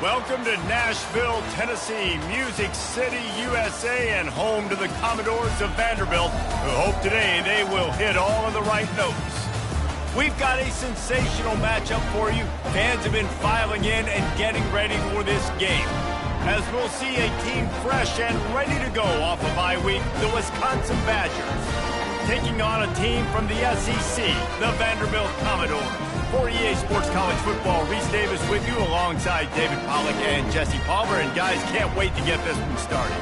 Welcome to Nashville, Tennessee, Music City, USA, and home to the Commodores of Vanderbilt, who hope today they will hit all of the right notes. We've got a sensational matchup for you. Fans have been filing in and getting ready for this game, as we'll see a team fresh and ready to go off a bye week, the Wisconsin Badgers, taking on a team from the SEC, the Vanderbilt Commodores. For EA Sports College Football, Reese Davis with you alongside David Pollack and Jesse Palmer. And guys, can't wait to get this one started.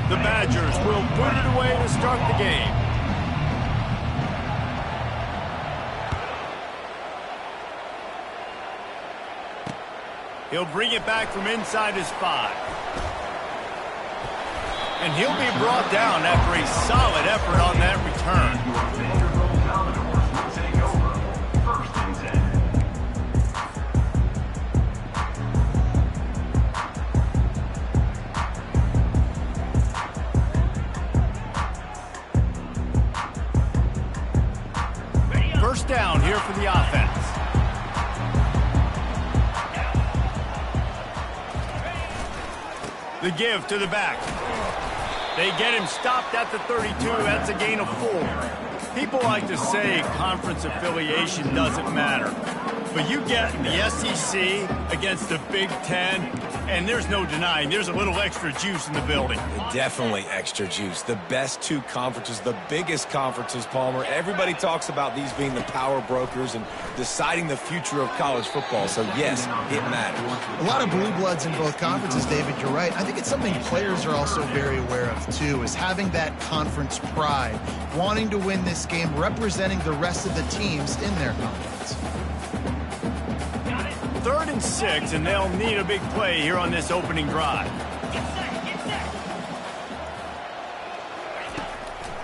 The Badgers will put it away to start the game. He'll bring it back from inside his 5. And he'll be brought down after a solid effort on that return. First down here for the offense. The give to the back. They get him stopped at the 32. That's a gain of 4. People like to say conference affiliation doesn't matter. But you get the SEC against the Big Ten, and there's no denying there's a little extra juice in the building. Definitely extra juice. The best two conferences, the biggest conferences, Palmer. Everybody talks about these being the power brokers and deciding the future of college football. So, yes, it matters. A lot of blue bloods in both conferences, David. You're right. I think it's something players are also very aware of, too, is having that conference pride, wanting to win this game, representing the rest of the teams in their conference. 3rd and 6, and they'll need a big play here on this opening drive.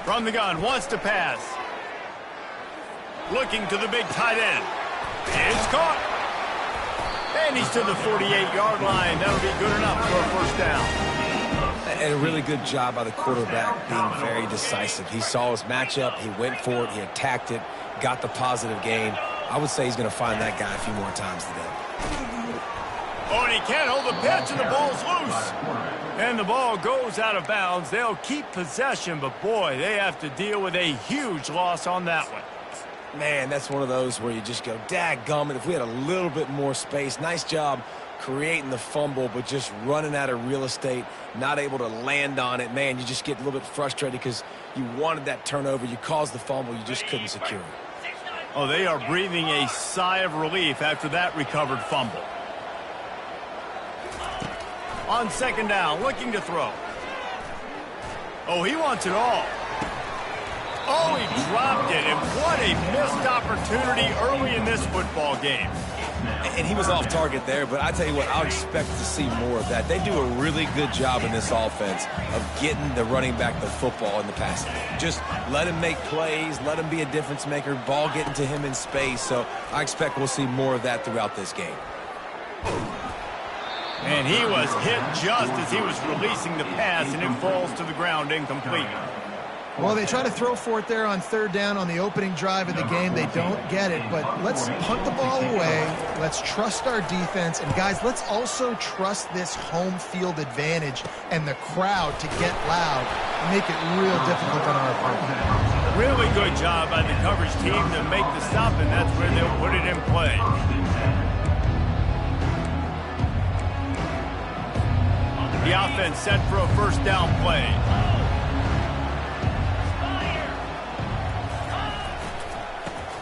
From the gun, wants to pass. Looking to the big tight end. It's caught. And he's to the 48-yard line. That'll be good enough for a first down. And a really good job by the quarterback being very decisive. He saw his matchup. He went for it. He attacked it. Got the positive gain. I would say he's going to find that guy a few more times today. Oh, and he can't hold the pitch, and the ball's loose. And the ball goes out of bounds. They'll keep possession, but boy, they have to deal with a huge loss on that one. Man, that's one of those where you just go, dadgummit, if we had a little bit more space. Nice job creating the fumble, but just running out of real estate, not able to land on it. Man, you just get a little bit frustrated because you wanted that turnover. You caused the fumble. You just couldn't secure it. Oh, they are breathing a sigh of relief after that recovered fumble. On 2nd down, looking to throw. Oh, he wants it all. Oh, he dropped it, and what a missed opportunity early in this football game. And he was off target there, but I tell you what, I'll expect to see more of that. They do a really good job in this offense of getting the running back the football in the passing game. Just let him make plays, let him be a difference maker, ball getting to him in space. So I expect we'll see more of that throughout this game. And he was hit just as he was releasing the pass, and it falls to the ground incomplete. Well, they try to throw for it there on 3rd down on the opening drive of the game. They don't get it, but let's punt the ball away. Let's trust our defense. And, guys, let's also trust this home field advantage and the crowd to get loud and make it real difficult on our opponent. Really good job by the coverage team to make the stop, and that's where they'll put it in play. The offense set for a first down play.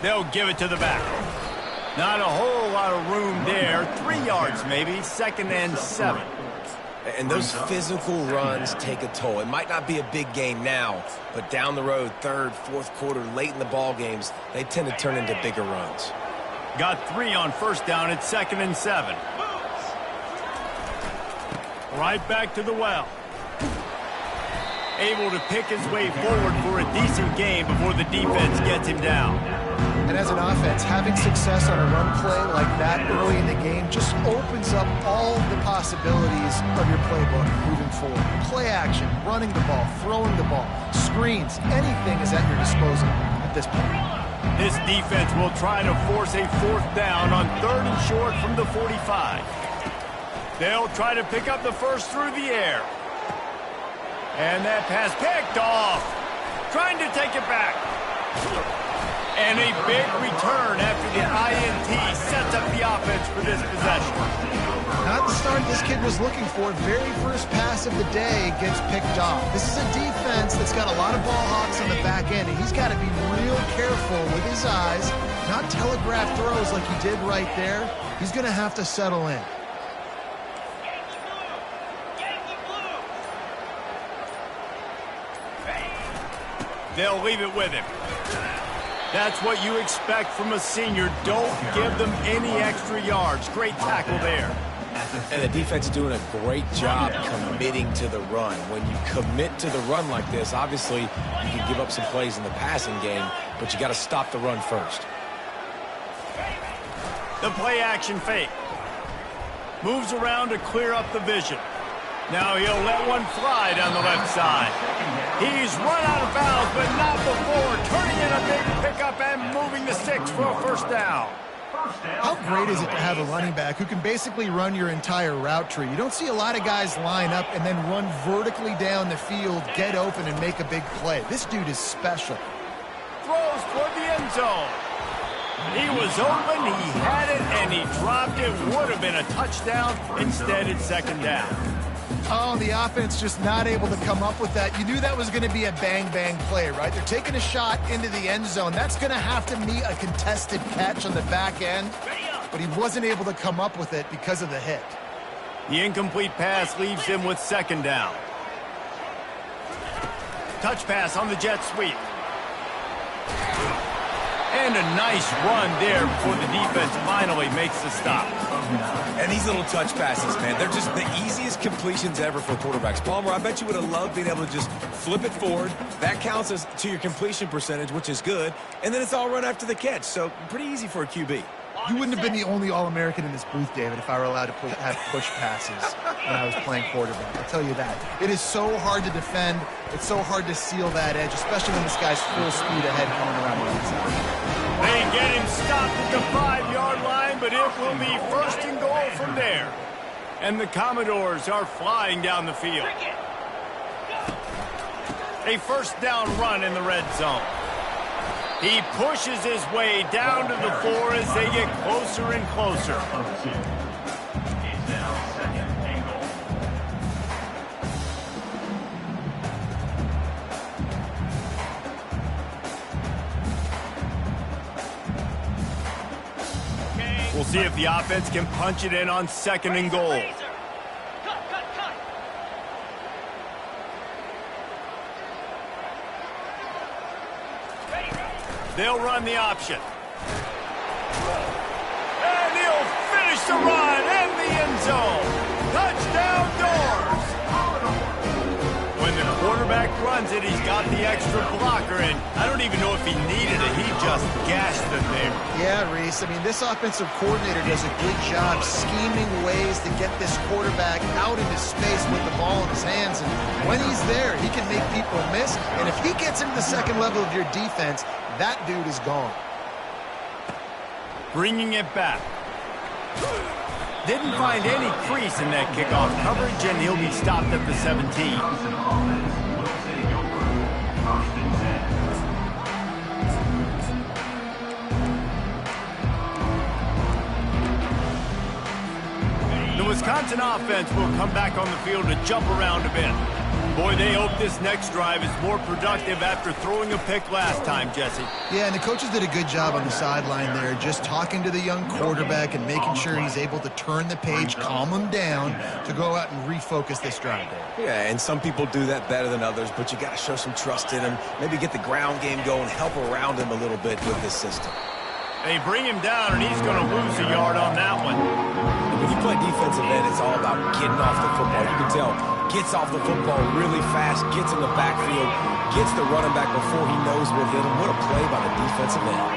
They'll give it to the back. Not a whole lot of room there. 3 yards maybe, 2nd and 7. And those physical runs take a toll. It might not be a big game now, but down the road, 3rd, 4th quarter, late in the ball games, they tend to turn into bigger runs. Got 3 on first down at 2nd and 7. Right back to the well. Able to pick his way forward for a decent game before the defense gets him down. And as an offense, having success on a run play like that early in the game just opens up all the possibilities of your playbook moving forward. Play action, running the ball, throwing the ball, screens, anything is at your disposal. at this point. This defense will try to force a 4th down on 3rd and short from the 45. They'll try to pick up the first through the air. And that pass picked off. Trying to take it back. And a big return after the INT sets up the offense for this possession. Not the start this kid was looking for. Very first pass of the day gets picked off. This is a defense that's got a lot of ball hawks on the back end, and he's got to be real careful with his eyes, not telegraph throws like he did right there. He's going to have to settle in. They'll leave it with him. That's what you expect from a senior. Don't give them any extra yards. Great tackle there. And the defense is doing a great job committing to the run. When you commit to the run like this, obviously you can give up some plays in the passing game, but you got to stop the run first. The play action fake. Moves around to clear up the vision. Now he'll let one fly down the left side. He's run out of bounds, but not before turning in a big pickup and moving the sticks for a 1st down. How great is it to have a running back who can basically run your entire route tree? You don't see a lot of guys line up and then run vertically down the field, get open, and make a big play. This dude is special. Throws toward the end zone. He was open, he had it, and he dropped it. Would have been a touchdown. Instead, it's 2nd down. Oh, the offense just not able to come up with that. You knew that was going to be a bang-bang play, right? They're taking a shot into the end zone. That's going to have to meet a contested catch on the back end, but he wasn't able to come up with it because of the hit. The incomplete pass leaves him with 2nd down. Touch pass on the jet sweep. And a nice run there before the defense finally makes the stop. And these little touch passes, man, they're just the easiest completions ever for quarterbacks. Palmer, I bet you would have loved being able to just flip it forward. That counts as to your completion percentage, which is good. And then it's all run after the catch. So pretty easy for a QB. You wouldn't have been the only All-American in this booth, David, if I were allowed to have push passes when I was playing quarterback. I'll tell you that. It is so hard to defend. It's so hard to seal that edge, especially when this guy's full speed ahead going around the outside. They get him stopped at the 5-yard line, but it will be 1st and goal from there. And the Commodores are flying down the field. A 1st down run in the red zone. He pushes his way down to the 4 as they get closer and closer. We'll see if the offense can punch it in on 2nd and goal. They'll run the option. And he'll finish the run in the end zone. Touchdown Doors. When the quarterback runs it, he's got the extra blocker, and I don't even know if he needed it. He just gashed it there. Yeah, Reese. I mean, this offensive coordinator does a good job scheming ways to get this quarterback out into space with the ball in his hands. And when he's there, he can make people miss. And if he gets into the 2nd level of your defense, that dude is gone. Bringing it back. Didn't find any crease in that kickoff coverage, and he'll be stopped at the 17. The Wisconsin offense will come back on the field to jump around a bit. Boy, they hope this next drive is more productive after throwing a pick last time, Jesse. Yeah, and the coaches did a good job on the sideline there, just talking to the young quarterback and making sure he's able to turn the page, calm him down to go out and refocus this drive there. Yeah, and some people do that better than others, but you got to show some trust in him, maybe get the ground game going, help around him a little bit with this system. They bring him down, and he's going to lose a yard on that one. When you play defensive end, it's all about getting off the football. You can tell, gets off the football really fast, gets in the backfield, gets the running back before he knows what hit him. What a play by the defensive end.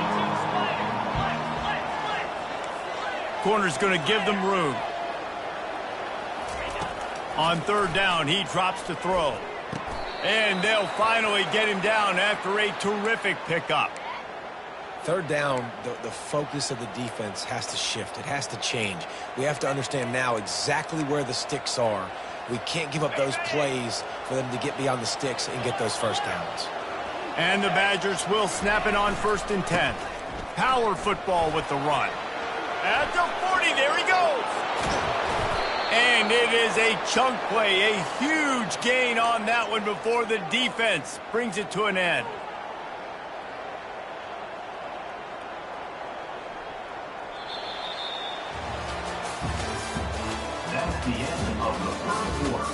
Corner's going to give them room. On 3rd down, he drops to throw. And they'll finally get him down after a terrific pickup. Third down, the focus of the defense has to shift. It has to change. We have to understand now exactly where the sticks are. We can't give up those plays for them to get beyond the sticks and get those first downs. And the Badgers will snap it on 1st and 10. Power football with the run. At the 40, there he goes. And it is a chunk play, a huge gain on that one before the defense brings it to an end. That's the end of the first quarter.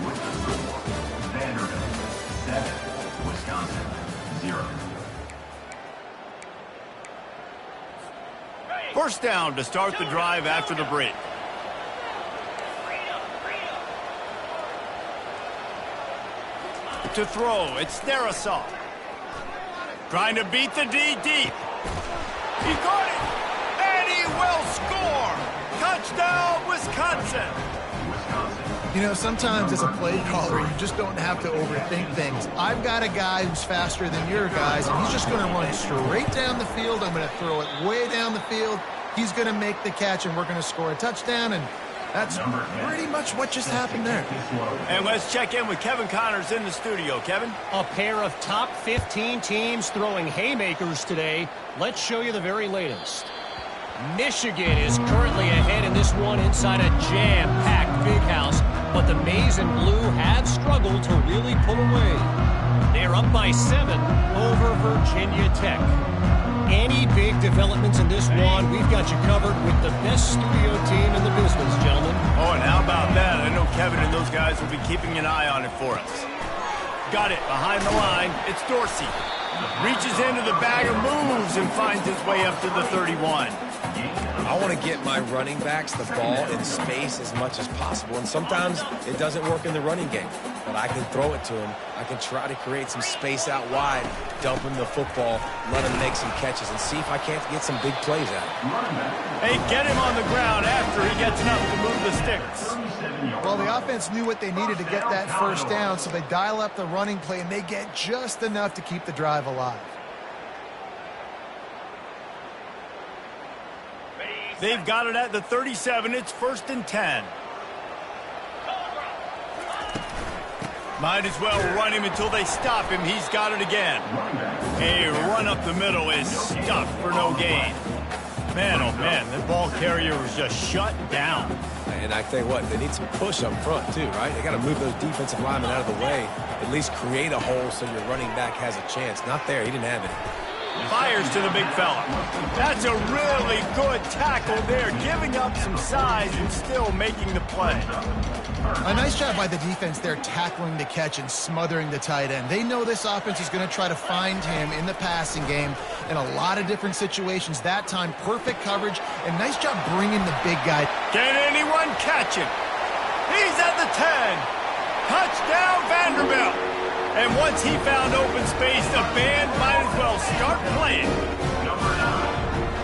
With the score, Vanderbilt 7, Wisconsin 0. First down to start the drive after the break. To throw, it's Darisaw. Trying to beat the D deep. He got it, and he will score. Touchdown, Wisconsin. You know, sometimes as a play caller, you just don't have to overthink things. I've got a guy who's faster than your guys, and he's just going to run straight down the field. I'm going to throw it way down the field. He's going to make the catch, and we're going to score a touchdown, and that's pretty much what just happened there. And let's check in with Kevin Connors in the studio. Kevin? A pair of top 15 teams throwing haymakers today. Let's show you the very latest. Michigan is currently ahead in this one inside a jam-packed big house, but the Maize and Blue have struggled to really pull away. They're up by 7 over Virginia Tech. Any big developments in this one, we've got you covered with the best studio team in the business, gentlemen. Oh, and how about that? I know Kevin and those guys will be keeping an eye on it for us. Got it behind the line. It's Dorsey. Reaches into the bag of moves and finds his way up to the 31. I want to get my running backs the ball in space as much as possible, and sometimes it doesn't work in the running game, but I can throw it to him. I can try to create some space out wide, dump him the football, let him make some catches, and see if I can't get some big plays out of him. Hey, get him on the ground after he gets enough to move the sticks. Well, the offense knew what they needed to get that first down, so they dial up the running play, and they get just enough to keep the drive alive. They've got it at the 37. It's 1st and 10. Might as well run him until they stop him. He's got it again. A run up the middle is stuffed for no gain. Man, oh man, the ball carrier was just shut down. And I tell you what, they need some push up front too, right? They got to move those defensive linemen out of the way, at least create a hole so your running back has a chance. Not there. He didn't have it. Fires to the big fella. That's a really good tackle there, giving up some size and still making the play. A nice job by the defense there, tackling the catch and smothering the tight end. They know this offense is going to try to find him in the passing game in a lot of different situations. That time, perfect coverage, and nice job bringing the big guy. Can anyone catch him? He's at the 10. Touchdown, Vanderbilt. And once he found open space, the band might as well start playing.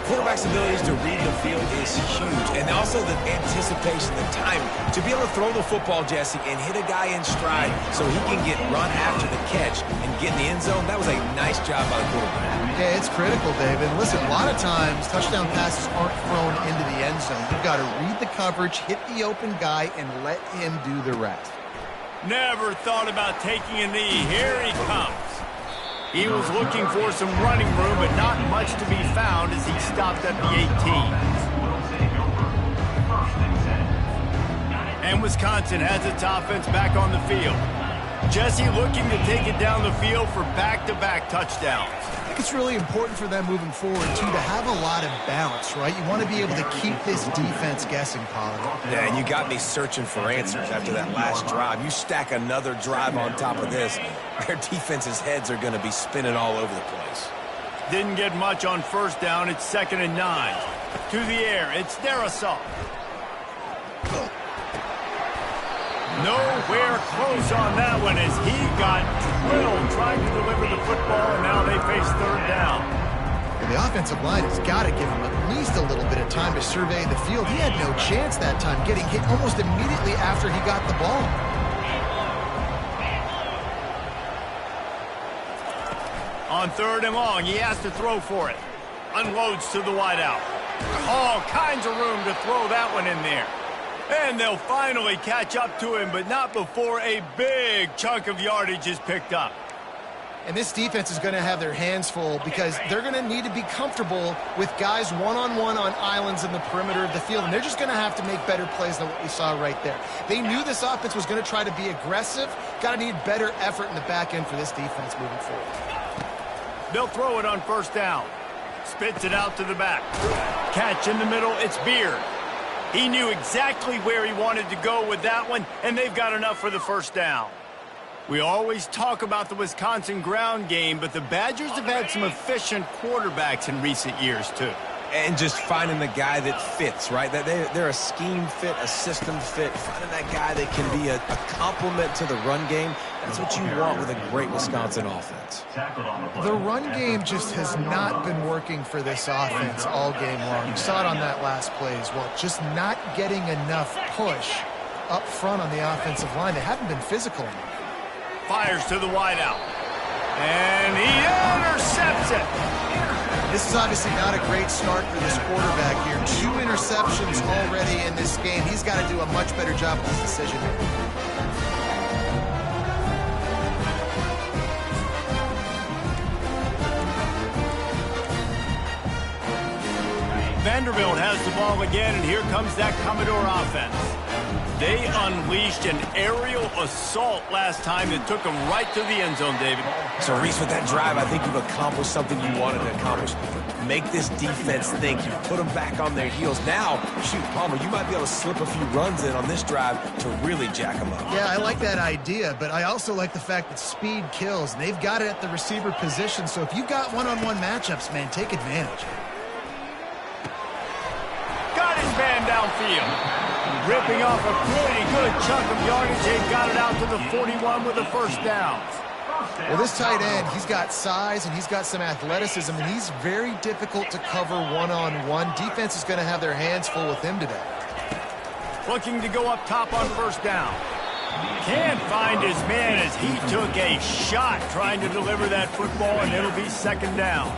Quarterback's abilities to read the field is huge, and also the anticipation, the timing. To be able to throw the football, Jesse, and hit a guy in stride so he can get run after the catch and get in the end zone, that was a nice job by the quarterback. Yeah, it's critical, David. Listen, a lot of times, touchdown passes aren't thrown into the end zone. You've got to read the coverage, hit the open guy, and let him do the rest. Never thought about taking a knee. Here he comes. He was looking for some running room, but not much to be found as he stopped at the 18. And Wisconsin has its offense back on the field. Jesse looking to take it down the field for back-to-back touchdowns. I think it's really important for them moving forward, too, to have a lot of balance, right? You want to be able to keep this defense guessing, Pollard. Yeah, and you got me searching for answers after that last drive. You stack another drive on top of this, their defense's heads are going to be spinning all over the place. Didn't get much on first down. It's 2nd and 9. To the air, it's Darisaw. Nowhere close on that one as he got drilled trying to deliver the football, and now they face 3rd down. Well, the offensive line has got to give him at least a little bit of time to survey the field. He had no chance that time, getting hit almost immediately after he got the ball. On 3rd and long, he has to throw for it. unloads to the wideout. All kinds of room to throw that one in there. And they'll finally catch up to him, but not before a big chunk of yardage is picked up. And this defense is going to have their hands full because they're going to need to be comfortable with guys one-on-one on islands in the perimeter of the field, and they're just going to have to make better plays than what we saw right there. They knew this offense was going to try to be aggressive. Got to need better effort in the back end for this defense moving forward. They'll throw it on first down. Spits it out to the back. Catch in the middle, it's Beard. He knew exactly where he wanted to go with that one, and they've got enough for the first down. We always talk about the Wisconsin ground game, but the Badgers have had some efficient quarterbacks in recent years, too. And just finding the guy that fits, right? They're a scheme fit, a system fit. Finding that guy that can be a complement to the run game. That's what you want with a great Wisconsin offense. The run game just has not been working for this offense all game long. You saw it on that last play as well. Just not getting enough push up front on the offensive line. They haven't been physical enough. Fires to the wideout. And he intercepts it. This is obviously not a great start for this quarterback here. 2 interceptions already in this game. He's got to do a much better job with his decision making. Vanderbilt has the ball again, and here comes that Commodore offense. They unleashed an aerial assault last time that took them right to the end zone, David. So, Reese, with that drive, I think you've accomplished something you wanted to accomplish. Make this defense think. You put them back on their heels. Now, shoot, Palmer, you might be able to slip a few runs in on this drive to really jack them up. Yeah, I like that idea, but I also like the fact that speed kills. They've got it at the receiver position, so if you've got one-on-one matchups, man, take advantage. Got his man downfield. Ripping off a pretty good chunk of yardage. They've got it out to the 41 with a first down. Well, this tight end, he's got size and he's got some athleticism, and he's very difficult to cover one-on-one. Defense is going to have their hands full with him today. Looking to go up top on first down. Can't find his man as he took a shot trying to deliver that football, and it'll be second down.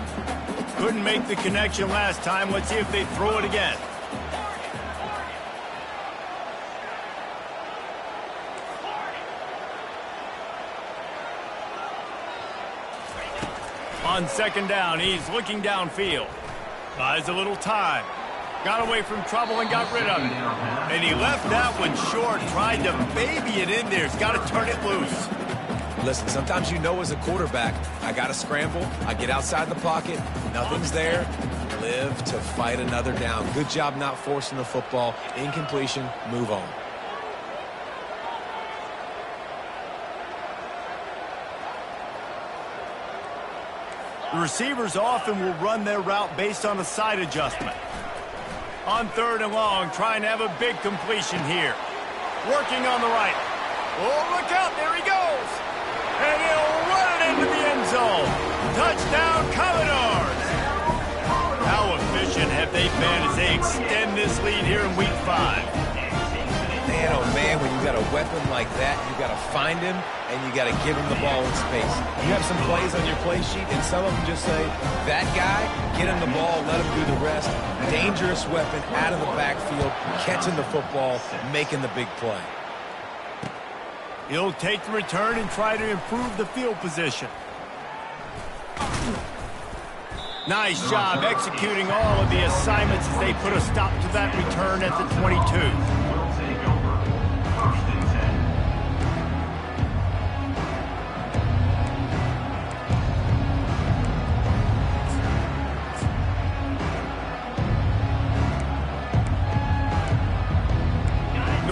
Couldn't make the connection last time. Let's see if they throw it again. On second down, he's looking downfield. Buys a little time. Got away from trouble and got rid of it. And he left that one short, tried to baby it in there. He's got to turn it loose. Listen, sometimes you know as a quarterback, I got to scramble. I get outside the pocket. Nothing's there. Live to fight another down. Good job not forcing the football. Incompletion, move on. The receivers often will run their route based on a side adjustment. On third and long, trying to have a big completion here. Working on the right. Oh, look out, there he goes. And he'll run it into the end zone. Touchdown, Commodores. How efficient have they been as they extend this lead here in Week 5? Man, oh man, when you got a weapon like that, you got to find him and you got to give him the ball in space. You have some plays on your play sheet, and some of them just say, that guy, get him the ball, let him do the rest. Dangerous weapon out of the backfield, catching the football, making the big play. He'll take the return and try to improve the field position. Nice job executing all of the assignments as they put a stop to that return at the 22.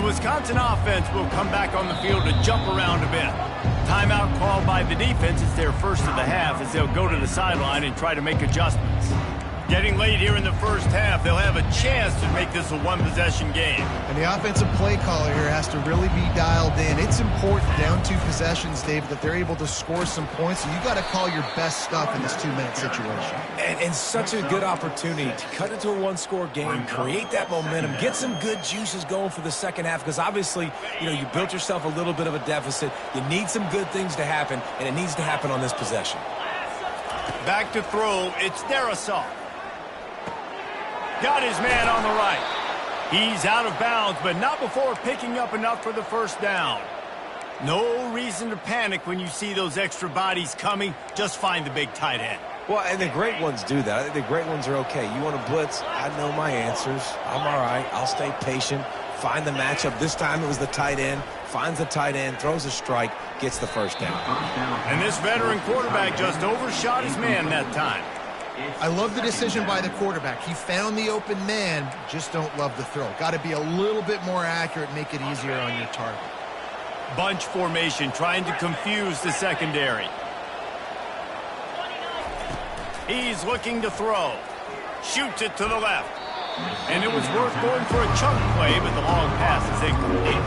Wisconsin offense will come back on the field to jump around a bit. Timeout called by the defense. It's their first of the half as they'll go to the sideline and try to make adjustments. Getting late here in the first half, they'll have a chance to make this a one-possession game. And the offensive play caller here has to really be dialed in. It's important down 2 possessions, David, that they're able to score some points. So you got to call your best stuff in this 2-minute situation. And such a good opportunity to cut into a one-score game, create that momentum, get some good juices going for the second half, because obviously, you know, you built yourself a little bit of a deficit. You need some good things to happen, and it needs to happen on this possession. Back to throw. It's their assault. got his man on the right. He's out of bounds, but not before picking up enough for the first down. No reason to panic when you see those extra bodies coming. Just find the big tight end. Well, and the great ones do that. I think the great ones are okay. You want to blitz? I know my answers. I'm all right. I'll stay patient. Find the matchup. This time it was the tight end. Finds the tight end, throws a strike, gets the first down. And this veteran quarterback just overshot his man that time. I love the decision by the quarterback. He found the open man, just don't love the throw. Got to be a little bit more accurate, make it easier on your target. Bunch formation, trying to confuse the secondary. He's looking to throw. Shoots it to the left. And it was worth going for a chunk play, but the long pass is incomplete.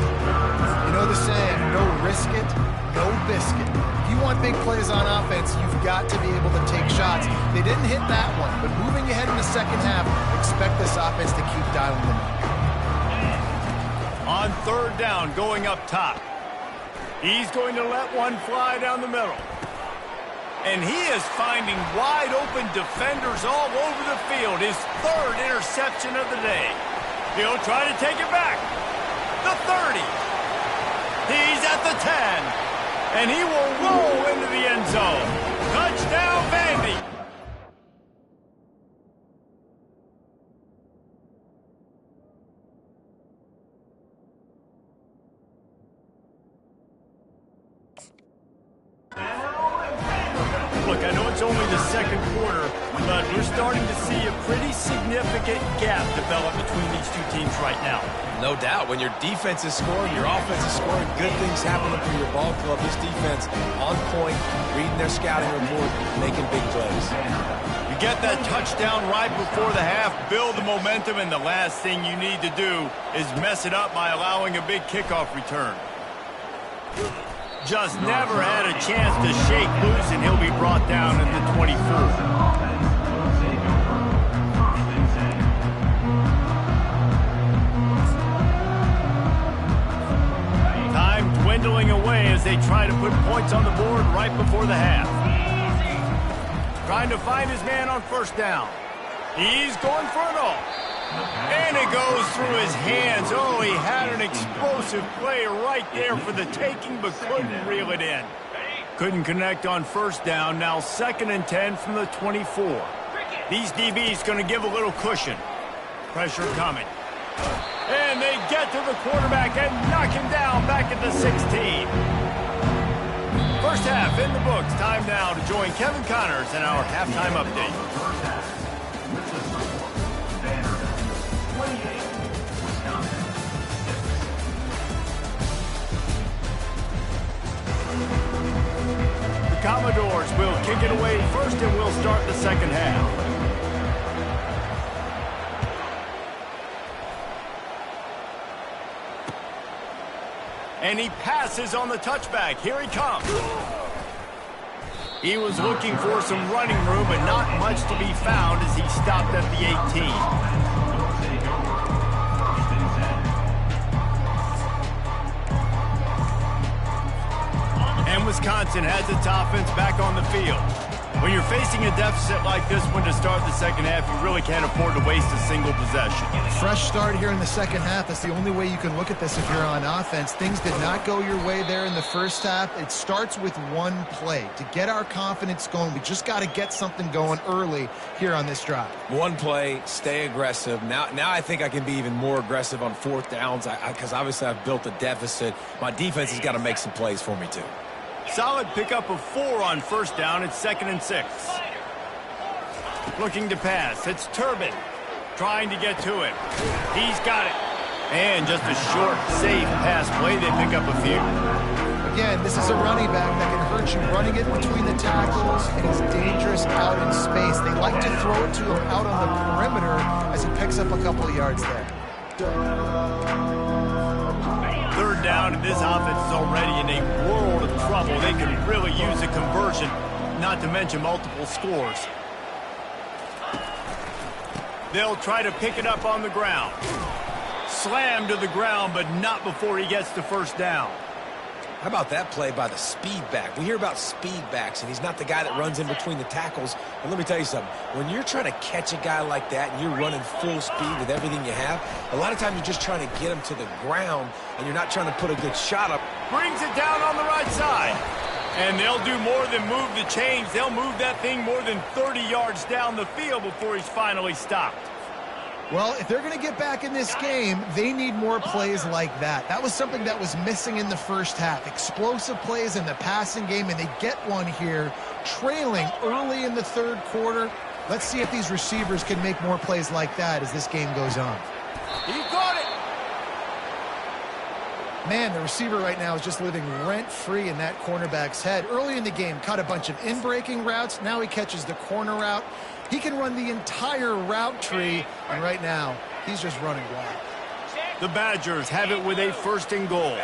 You know the saying, no risk it, no biscuit. If you want big plays on offense, you've got to be able to take shots. They didn't hit that one, but moving ahead in the second half, expect this offense to keep dialing them up. On third down, going up top. He's going to let one fly down the middle. And he is finding wide-open defenders all over the field. His third interception of the day. He'll try to take it back. The 30. He's at the 10. And he will roll into the end zone. Touchdown, Vandy. Look, I know it's only the second quarter, but we're starting to see a pretty significant gap develop between these two teams right now. No doubt. When your defense is scoring, your offense is scoring, good things happening for your ball club. This defense on point, reading their scouting report, making big plays. You get that touchdown right before the half, build the momentum, and the last thing you need to do is mess it up by allowing a big kickoff return. Just never had a chance to shake loose, and he'll be brought down at the 24. Time dwindling away as they try to put points on the board right before the half. Trying to find his man on first down. He's going for it all. And it goes through his hands. Oh, he had an explosive play right there for the taking, but couldn't reel it in. Couldn't connect on first down. Now 2nd and 10 from the 24. These DBs going to give a little cushion. Pressure coming. And they get to the quarterback and knock him down back at the 16. First half in the books. Time now to join Kevin Connors in our halftime update. The Commodores will kick it away first, and we'll start the second half. And he passes on the touchback. Here he comes. He was looking for some running room, but not much to be found as he stopped at the 18. And Wisconsin has its offense back on the field. When you're facing a deficit like this one to start the second half, you really can't afford to waste a single possession. Fresh start here in the second half. That's the only way you can look at this if you're on offense. Things did not go your way there in the first half. It starts with one play. To get our confidence going, we just got to get something going early here on this drive. One play, stay aggressive. Now I think I can be even more aggressive on fourth downs because obviously I've built a deficit. My defense has got to make some plays for me too. Solid pickup of 4 on first down. It's 2nd and 6. Looking to pass. It's Turbin trying to get to it. He's got it. And just a short, safe pass play. They pick up a few. Again, this is a running back that can hurt you running it between the tackles, and he's dangerous out in space. They like to throw it to him out on the perimeter as he picks up a couple of yards there. Third down, and this offense is already in a world of trouble. They could really use a conversion, not to mention multiple scores. They'll try to pick it up on the ground. Slammed to the ground, but not before he gets to first down. How about that play by the speed back? We hear about speed backs, and he's not the guy that runs in between the tackles. But let me tell you something. When you're trying to catch a guy like that and you're running full speed with everything you have, a lot of times you're just trying to get him to the ground, and you're not trying to put a good shot up. Brings it down on the right side. And they'll do more than move the chains. They'll move that thing more than 30 yards down the field before he's finally stopped. Well, if they're going to get back in this game, they need more plays like that. That was something that was missing in the first half. Explosive plays in the passing game, and they get one here, trailing early in the third quarter. Let's see if these receivers can make more plays like that as this game goes on. He caught it. Man, the receiver right now is just living rent-free in that cornerback's head. Early in the game, caught a bunch of in-breaking routes. Now he catches the corner route. He can run the entire route tree, and right now, he's just running wild. The Badgers have it with a 1st and goal.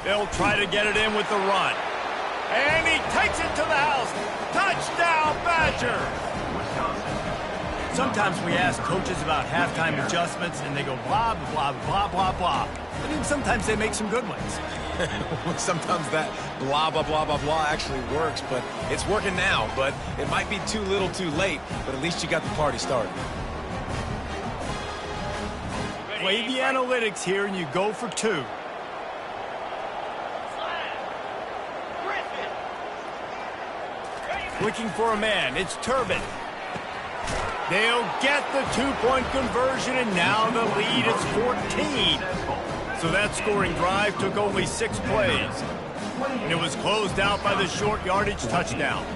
They'll try to get it in with the run. And he takes it to the house. Touchdown, Badger! Sometimes we ask coaches about halftime adjustments, and they go blah, blah, blah, blah, blah. But then sometimes they make some good ones. Sometimes that blah, blah, blah, blah, blah actually works, but it's working now. But it might be too little too late, but at least you got the party started. Play the analytics here, and you go for 2. Looking for a man. It's Turbin. They'll get the 2-point conversion, and now the lead is 14. So that scoring drive took only 6 plays. And it was closed out by the short yardage touchdown.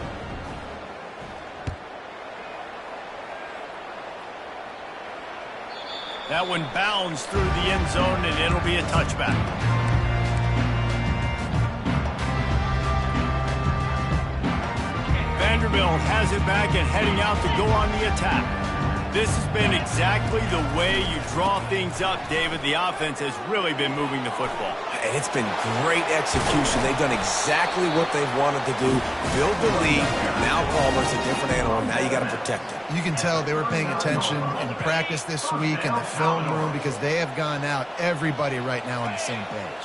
That one bounds through the end zone, and it'll be a touchback. Vanderbilt has it back and heading out to go on the attack. This has been exactly the way you draw things up, David. The offense has really been moving the football. And it's been great execution. They've done exactly what they've wanted to do. Build the lead. Now Palmer's a different animal. Now you got to protect him. You can tell they were paying attention in practice this week in the film room because they have gone out, everybody right now on the same page.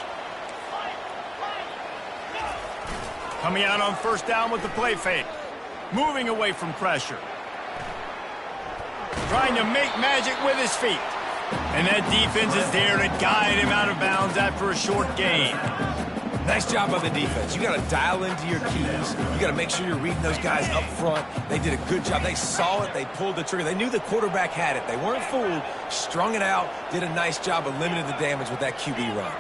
Coming out on 1st down with the play fake. Moving away from pressure. Trying to make magic with his feet. And that defense is there to guide him out of bounds after a short gain. Nice job by the defense. You got to dial into your keys. You got to make sure you're reading those guys up front. They did a good job. They saw it. They pulled the trigger. They knew the quarterback had it. They weren't fooled. Strung it out. Did a nice job of limiting the damage with that QB run.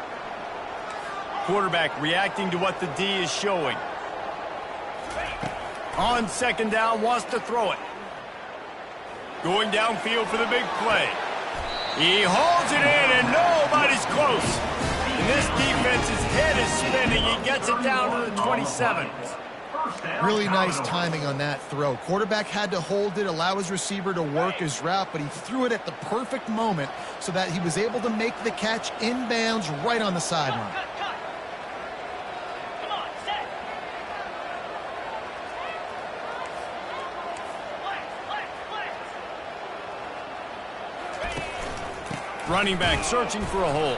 Quarterback reacting to what the D is showing. On 2nd down, wants to throw it. Going downfield for the big play. He hauls it in, and nobody's close. And this defense's head is spinning. He gets it down to the 27. Really nice timing on that throw. Quarterback had to hold it, allow his receiver to work his route, but he threw it at the perfect moment so that he was able to make the catch inbounds right on the sideline. Running back searching for a hole.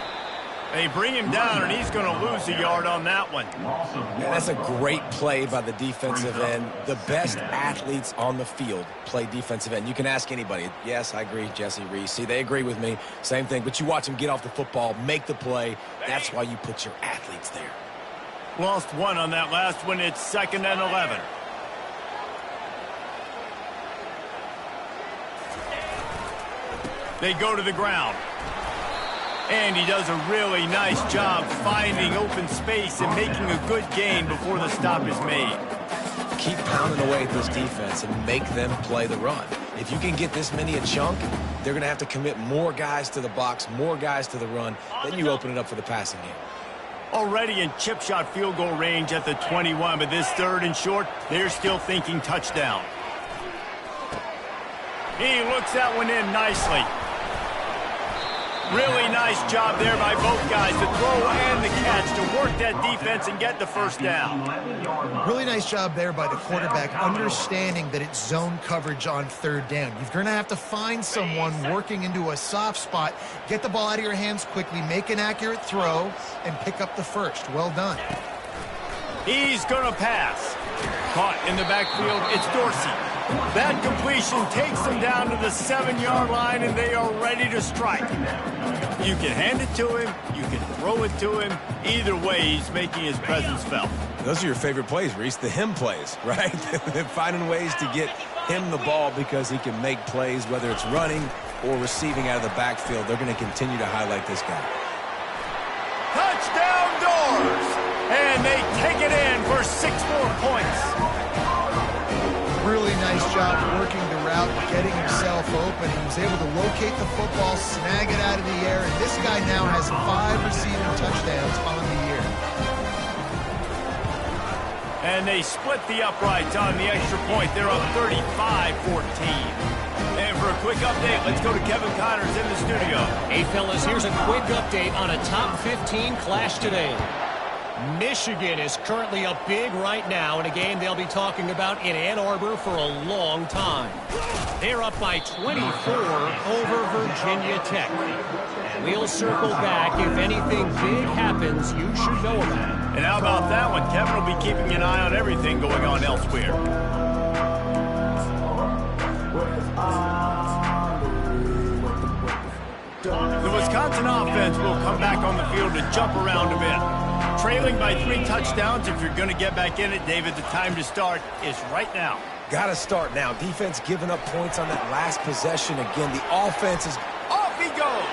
They bring him down, and he's going to lose a yard on that one. And that's a great play by the defensive end. The best athletes on the field play defensive end. You can ask anybody. Yes, I agree, Jesse Reese. See, they agree with me. Same thing. But you watch them get off the football, make the play. That's why you put your athletes there. Lost 1 on that last one. It's 2nd and 11. They go to the ground. And he does a really nice job finding open space and making a good gain before the stop is made. Keep pounding away at this defense and make them play the run. If you can get this many a chunk, they're going to have to commit more guys to the box, more guys to the run. Then you open it up for the passing game. Already in chip shot field goal range at the 21, but this 3rd and short, they're still thinking touchdown. He looks that one in nicely. Really nice job there by both guys, the throw and the catch. stretch to work that defense and get the first down. Really nice job there by the quarterback, understanding that it's zone coverage on third down. You're going to have to find someone working into a soft spot, get the ball out of your hands quickly, make an accurate throw, and pick up the first. Well done. He's going to pass. Caught in the backfield, it's Dorsey. That completion takes them down to the 7-yard line, and they are ready to strike. You can hand it to him, you can throw it to him. Either way, he's making his presence felt. Those are your favorite plays, Reese, the him plays, right? They're finding ways to get him the ball because he can make plays, whether it's running or receiving out of the backfield. They're going to continue to highlight this guy. Touchdown Doors! And they take it in for 6 more points. Really nice job working the route, getting himself open. He was able to locate the football, snag it out of the air, and this guy now has 5 receiving touchdowns on the year. And they split the uprights on the extra point. They're up 35-14. And for a quick update, let's go to Kevin Connors in the studio. Hey, fellas, here's a quick update on a top 15 clash today. Michigan is currently up big right now in a game they'll be talking about in Ann Arbor for a long time. They're up by 24 over Virginia Tech. We'll circle back. If anything big happens, you should know about it. And how about that one? Kevin will be keeping an eye on everything going on elsewhere. The Wisconsin offense will come back on the field to jump around a bit. Trailing by 3 touchdowns. If you're going to get back in it, David, the time to start is right now. Got to start now. Defense giving up points on that last possession. Again, the offense is... Off he goes.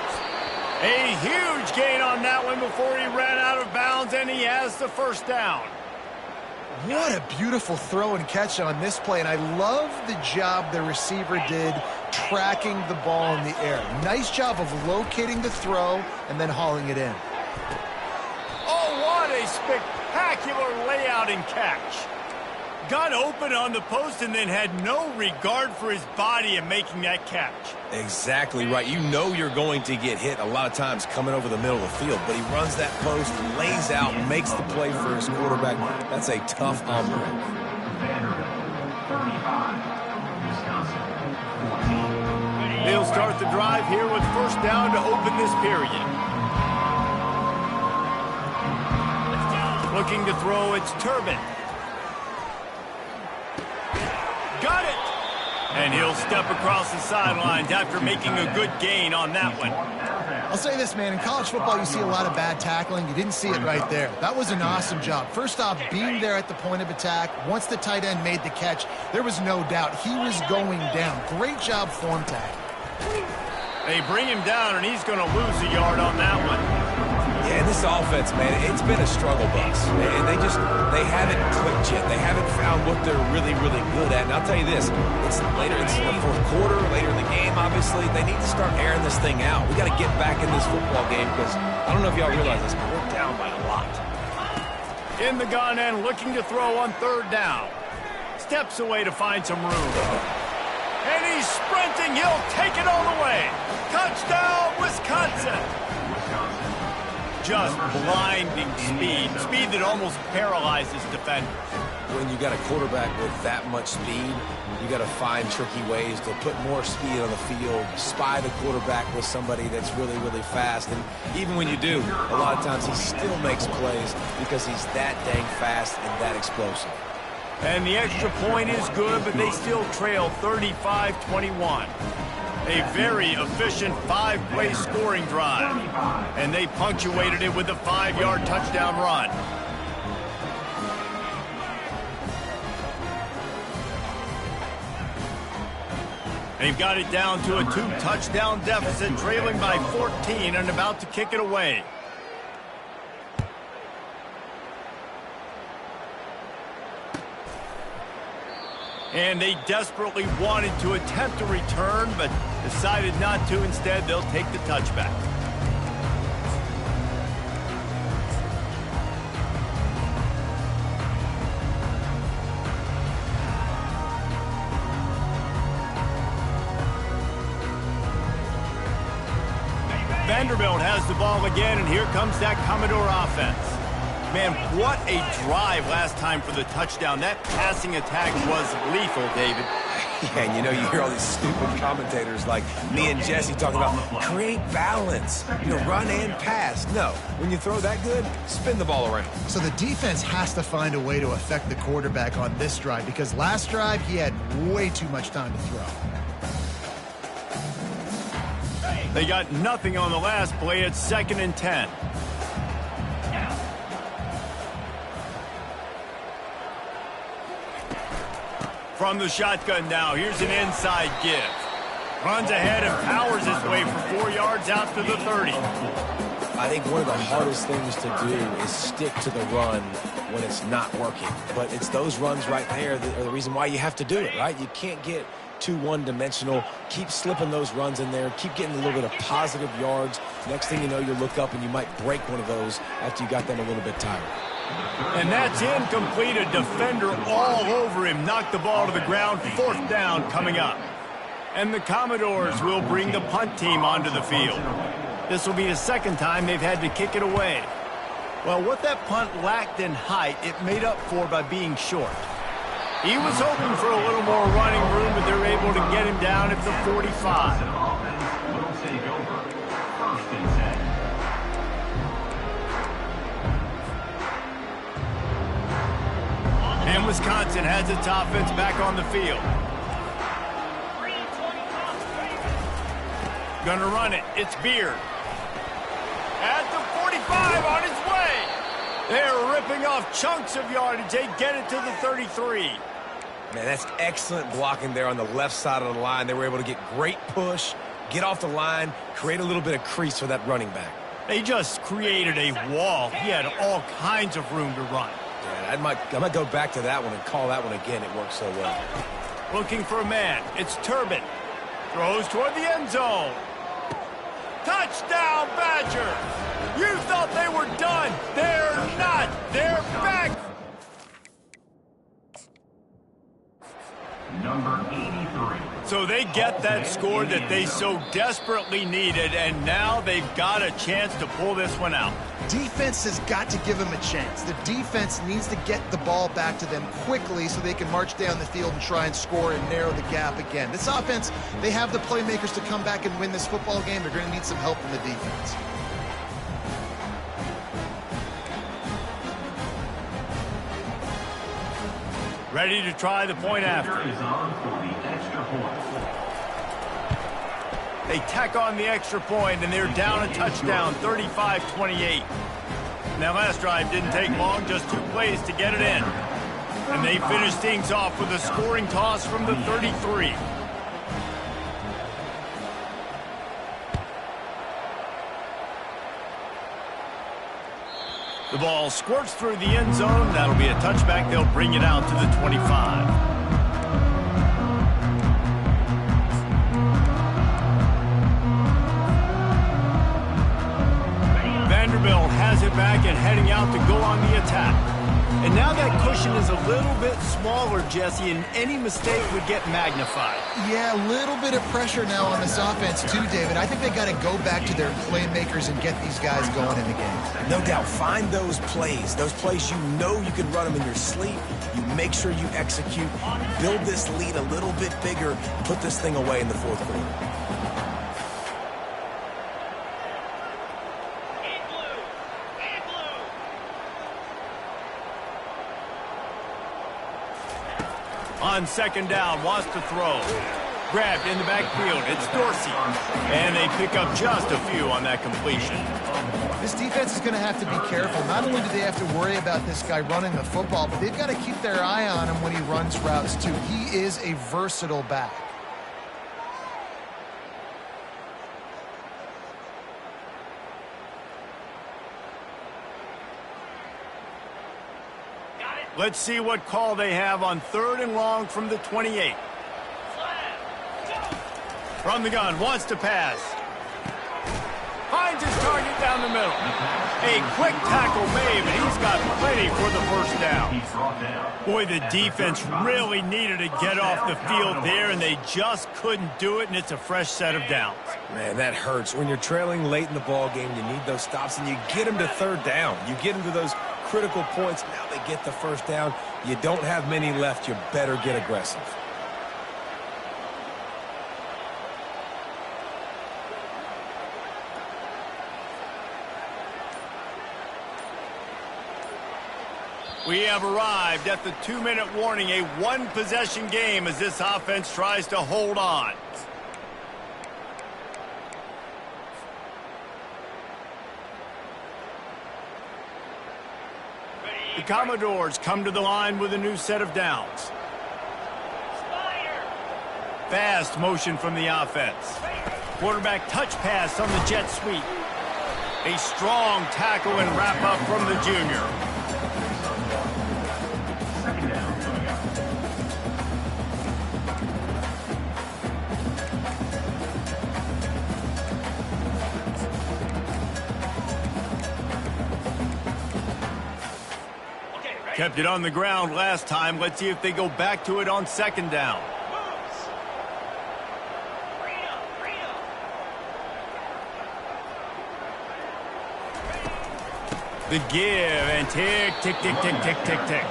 A huge gain on that one before he ran out of bounds, and he has the first down. What a beautiful throw and catch on this play, and I love the job the receiver did tracking the ball in the air. Nice job of locating the throw and then hauling it in. Oh, what a spectacular layout and catch. Got open on the post and then had no regard for his body in making that catch. Exactly right. You know you're going to get hit a lot of times coming over the middle of the field, but he runs that post, lays out, makes the play for his quarterback. That's a tough hombre. They'll start the drive here with first down to open this period. Looking to throw, it's Turbin. Got it! And he'll step across the sidelines after making a good gain on that one. I'll say this, man. In college football, you see a lot of bad tackling. You didn't see it right there. That was an awesome job. First off, being there at the point of attack. Once the tight end made the catch, there was no doubt he was going down. Great job form tag. They bring him down, and he's going to lose a yard on that one. Yeah, this offense, man, it's been a struggle bus. And they haven't clicked yet. They haven't found what they're really, really good at. And I'll tell you this, it's the fourth quarter, later in the game, obviously. They need to start airing this thing out. We got to get back in this football game because I don't know if y'all realize this, but we're down by a lot. In the gun and looking to throw on third down. Steps away to find some room. And he's sprinting. He'll take it all the way. Touchdown, Wisconsin. Just blinding speed. Speed that almost paralyzes defenders. When you got a quarterback with that much speed, you got to find tricky ways to put more speed on the field, spy the quarterback with somebody that's really, really fast. And even when you do, a lot of times he still makes plays because he's that dang fast and that explosive. And the extra point is good, but they still trail 35-21. A very efficient 5-play scoring drive. And they punctuated it with a 5-yard touchdown run. They've got it down to a 2-touchdown deficit, trailing by 14 and about to kick it away. And they desperately wanted to attempt a return, but decided not to. Instead, they'll take the touchback. Vanderbilt has the ball again, and here comes that Commodore offense. Man, what a drive last time for the touchdown. That passing attack was lethal, David. Yeah, and you know, you hear all these stupid commentators like me and Jesse talking about create balance, you know, run and pass. No, when you throw that good, spin the ball around. So the defense has to find a way to affect the quarterback on this drive because last drive he had way too much time to throw. They got nothing on the last play. It's 2nd and 10. From the shotgun now, here's an inside give. Runs ahead and powers his way for 4 yards out to the 30. I think one of the hardest things to do is stick to the run when it's not working. But it's those runs right there that are the reason why you have to do it, right? You can't get too one-dimensional. Keep slipping those runs in there. Keep getting a little bit of positive yards. Next thing you know, you look up and you might break one of those after you got them a little bit tired. And that's incomplete. A defender all over him. Knocked the ball to the ground. 4th down coming up. And the Commodores will bring the punt team onto the field. This will be the 2nd time they've had to kick it away. Well, what that punt lacked in height, it made up for by being short. He was hoping for a little more running room, but they're able to get him down at the 45. Will take over. 1st and 10. And Wisconsin has its offense back on the field. Gonna run it. It's Beard. At the 45 on his way. They're ripping off chunks of yardage. They get it to the 33. Man, that's excellent blocking there on the left side of the line. They were able to get great push, get off the line, create a little bit of crease for that running back. They just created a wall. He had all kinds of room to run. Yeah, I might go back to that one and call that one again. It worked so well. Looking for a man. It's Turbin. Throws toward the end zone. Touchdown, Badger! You thought they were done. They're not. They're back. Number 83. So they get that score that they so desperately needed, and now they've got a chance to pull this one out. Defense has got to give them a chance. The defense needs to get the ball back to them quickly so they can march down the field and try and score and narrow the gap again. This offense, they have the playmakers to come back and win this football game. They're going to need some help from the defense. Ready to try the point after. Is on for the extra point. They tack on the extra point, and they're down a touchdown, 35-28. That last drive didn't take long, just 2 plays to get it in. And they finish things off with a scoring toss from the 33. The ball squirts through the end zone. That'll be a touchback. They'll bring it out to the 25. Vanderbilt has it back and heading out to go on the attack. And now that cushion is a little bit smaller, Jesse, and any mistake would get magnified. Yeah, a little bit of pressure now on this offense too, David. I think they got to go back to their playmakers and get these guys going in the game. No doubt, find those plays you know you can run them in your sleep. You make sure you execute, build this lead a little bit bigger, put this thing away in the 4th quarter. On 2nd down, wants to throw. Grabbed in the backfield. It's Dorsey. And they pick up just a few on that completion. This defense is going to have to be careful. Not only do they have to worry about this guy running the football, but they've got to keep their eye on him when he runs routes too. He is a versatile back. Let's see what call they have on 3rd and long from the 28. From the gun, wants to pass. Finds his target down the middle. A quick tackle made, but he's got plenty for the 1st down. Boy, the defense really needed to get off the field there, and they just couldn't do it, and it's a fresh set of downs. Man, that hurts. When you're trailing late in the ball game, you need those stops, and you get them to 3rd down. You get them to those critical points. Now they get the first down. You don't have many left. You better get aggressive. We have arrived at the 2-minute warning, a one-possession game as this offense tries to hold on. The Commodores come to the line with a new set of downs. Fast motion from the offense. Quarterback touch pass on the jet sweep. A strong tackle and wrap up from the junior. Kept it on the ground last time. Let's see if they go back to it on second down. The give and tick, tick, tick, tick, tick, tick, tick.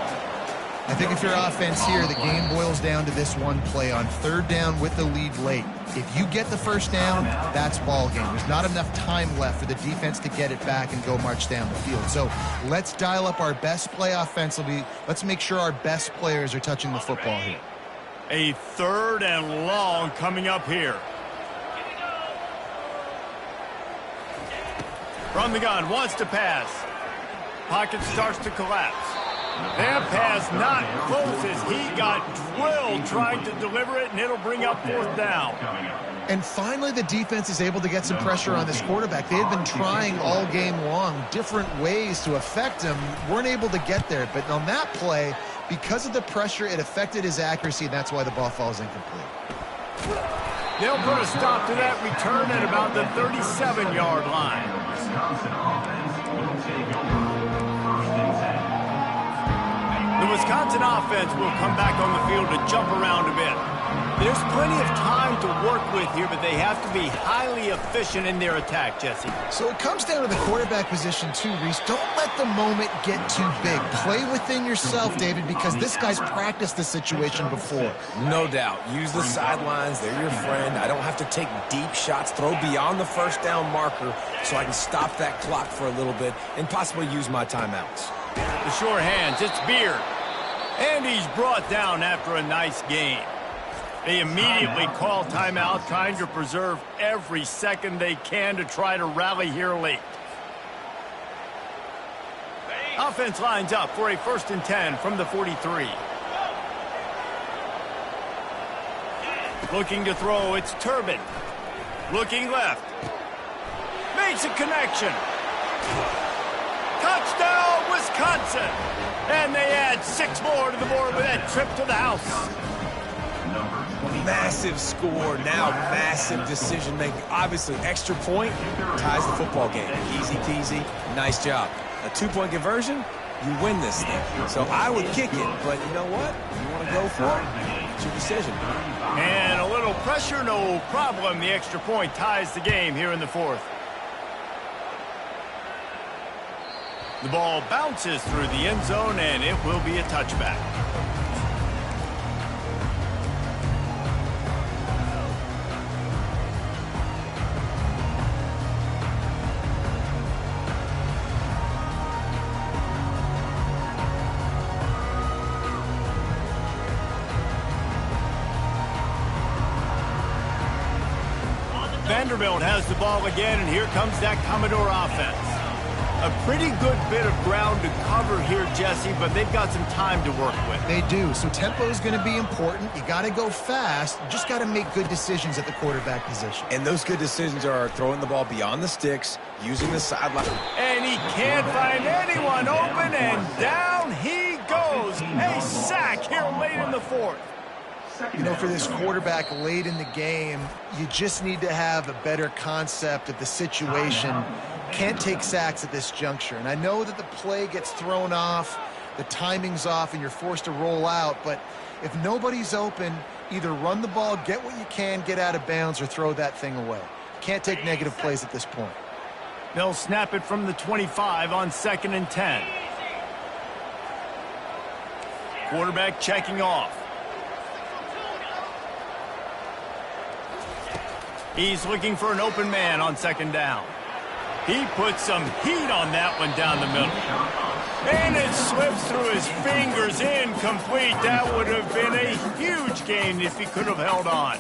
I think if you're offense here, the game boils down to this one play on third down with the lead late. If you get the first down, that's ball game. There's not enough time left for the defense to get it back and go march down the field. So let's dial up our best play offensively. Let's make sure our best players are touching the football here. A third and long coming up here. From the gun, wants to pass. Pocket starts to collapse. That pass not close as he got drilled trying to deliver it, and it'll bring up fourth down. And finally, the defense is able to get some pressure on this quarterback. They had been trying all game long different ways to affect him. Weren't able to get there. But on that play, because of the pressure, it affected his accuracy, and that's why the ball falls incomplete. They'll put a stop to that return at about the 37-yard line. Wisconsin offense will take over. First and 10. The Wisconsin offense will come back on the field to jump around a bit. There's plenty of time to work with here, but they have to be highly efficient in their attack, Jesse. So it comes down to the quarterback position too, Reese. Don't let the moment get too big. Play within yourself, David, because this guy's practiced this situation before. No doubt. Use the sidelines. They're your friend. I don't have to take deep shots, throw beyond the first down marker so I can stop that clock for a little bit and possibly use my timeouts. The sure hands, it's Beard. And he's brought down after a nice game. They immediately call timeout, trying to preserve every second they can to try to rally here late. Offense lines up for a 1st and 10 from the 43. Looking to throw, it's Turbin. Looking left. Makes a connection. Touchdown, Wisconsin! And they add 6 more to the board with that trip to the house. Massive score, now massive decision-making. Obviously, extra point ties the football game. Easy peasy, nice job. A 2-point conversion, you win this thing. So I would kick it, but you know what? You want to go for it? It's your decision. And a little pressure, no problem. The extra point ties the game here in the 4th. The ball bounces through the end zone, and it will be a touchback. Vanderbilt has the ball again, and here comes that Commodore offense. A pretty good bit of ground to cover here, Jesse, but they've got some time to work with. They do. So tempo is going to be important. You got to go fast. You just got to make good decisions at the quarterback position. And those good decisions are throwing the ball beyond the sticks, using the sideline. And he can't find anyone open, and down he goes. A sack here late in the 4th. You know, for this quarterback late in the game, you just need to have a better concept of the situation. Can't take sacks at this juncture. And I know that the play gets thrown off, the timing's off, and you're forced to roll out. But if nobody's open, either run the ball, get what you can, get out of bounds, or throw that thing away. Can't take negative plays at this point. They'll snap it from the 25 on 2nd and 10. Quarterback checking off. He's looking for an open man on second down. He puts some heat on that one down the middle. And it slips through his fingers, incomplete. That would have been a huge gain if he could have held on.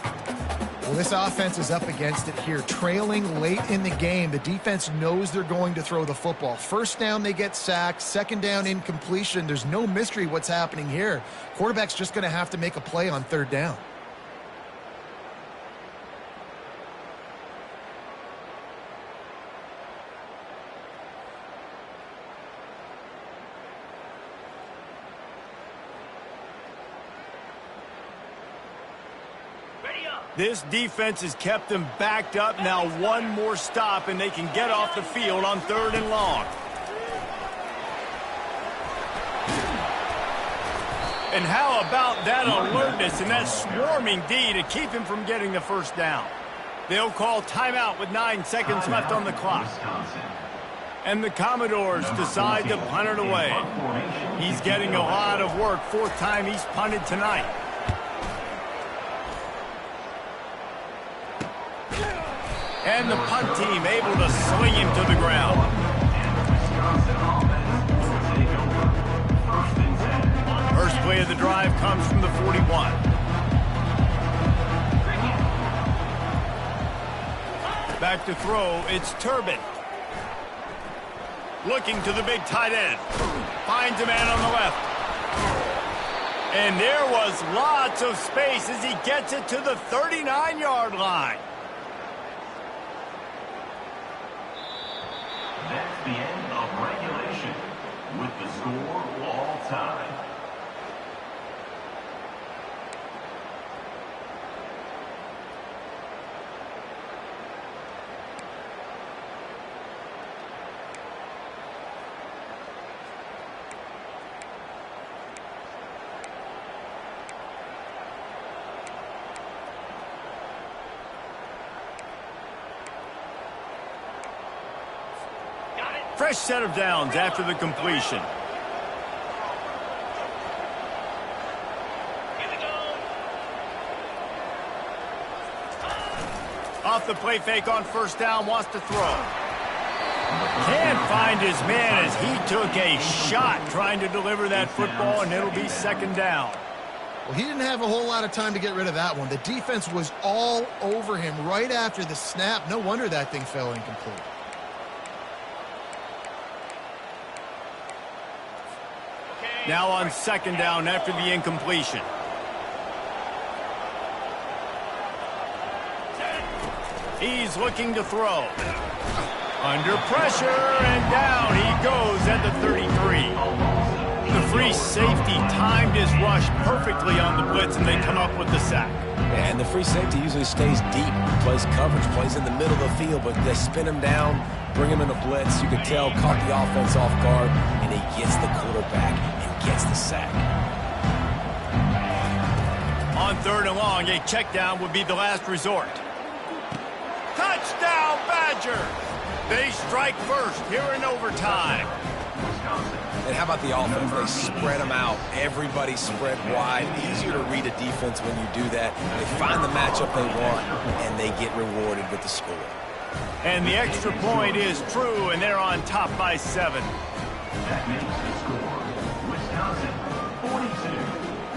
Well, this offense is up against it here. Trailing late in the game, the defense knows they're going to throw the football. First down, they get sacked. Second down, incompletion. There's no mystery what's happening here. Quarterback's just going to have to make a play on third down. This defense has kept them backed up. Now one more stop, and they can get off the field on third and long. And how about that alertness and that swarming D to keep him from getting the first down? They'll call timeout with 9 seconds left on the clock. And the Commodores decide to punt it away. He's getting a lot of work. 4th time he's punted tonight. And the punt team able to swing him to the ground. First play of the drive comes from the 41. Back to throw, it's Turbin. Looking to the big tight end. Finds a man on the left. And there was lots of space as he gets it to the 39-yard line. That's the end of regulation with the score all time. Fresh set of downs after the completion. Off the play fake on first down, wants to throw. Can't find his man as he took a shot trying to deliver that football, and it'll be second down. Well, he didn't have a whole lot of time to get rid of that one. The defense was all over him right after the snap. No wonder that thing fell incomplete. Now on second down after the incompletion. He's looking to throw. Under pressure, and down he goes at the 33. The free safety timed his rush perfectly on the blitz, and they come up with the sack. And the free safety usually stays deep, plays coverage, plays in the middle of the field, but they spin him down, bring him in a blitz. You can tell, caught the offense off guard, and he gets the quarterback and gets the sack. On third and long, a check down would be the last resort. Touchdown, Badger! They strike first here in overtime. And how about the offense? They spread them out. Everybody spread wide. Easier to read a defense when you do that. They find the matchup they want, and they get rewarded with the score. And the extra point is true, and they're on top by 7. That makes the score Wisconsin 42,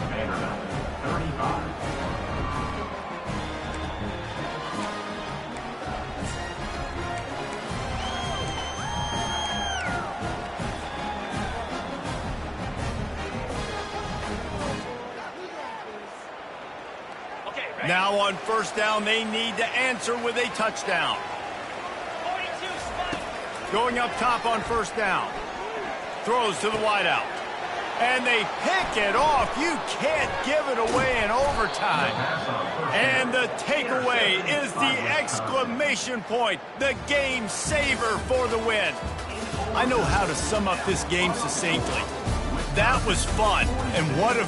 Vanderbilt 35. Now on first down, they need to answer with a touchdown. Going up top on first down. Throws to the wideout. And they pick it off. You can't give it away in overtime. And the takeaway is the exclamation point. The game saver for the win. I know how to sum up this game succinctly. That was fun, and what a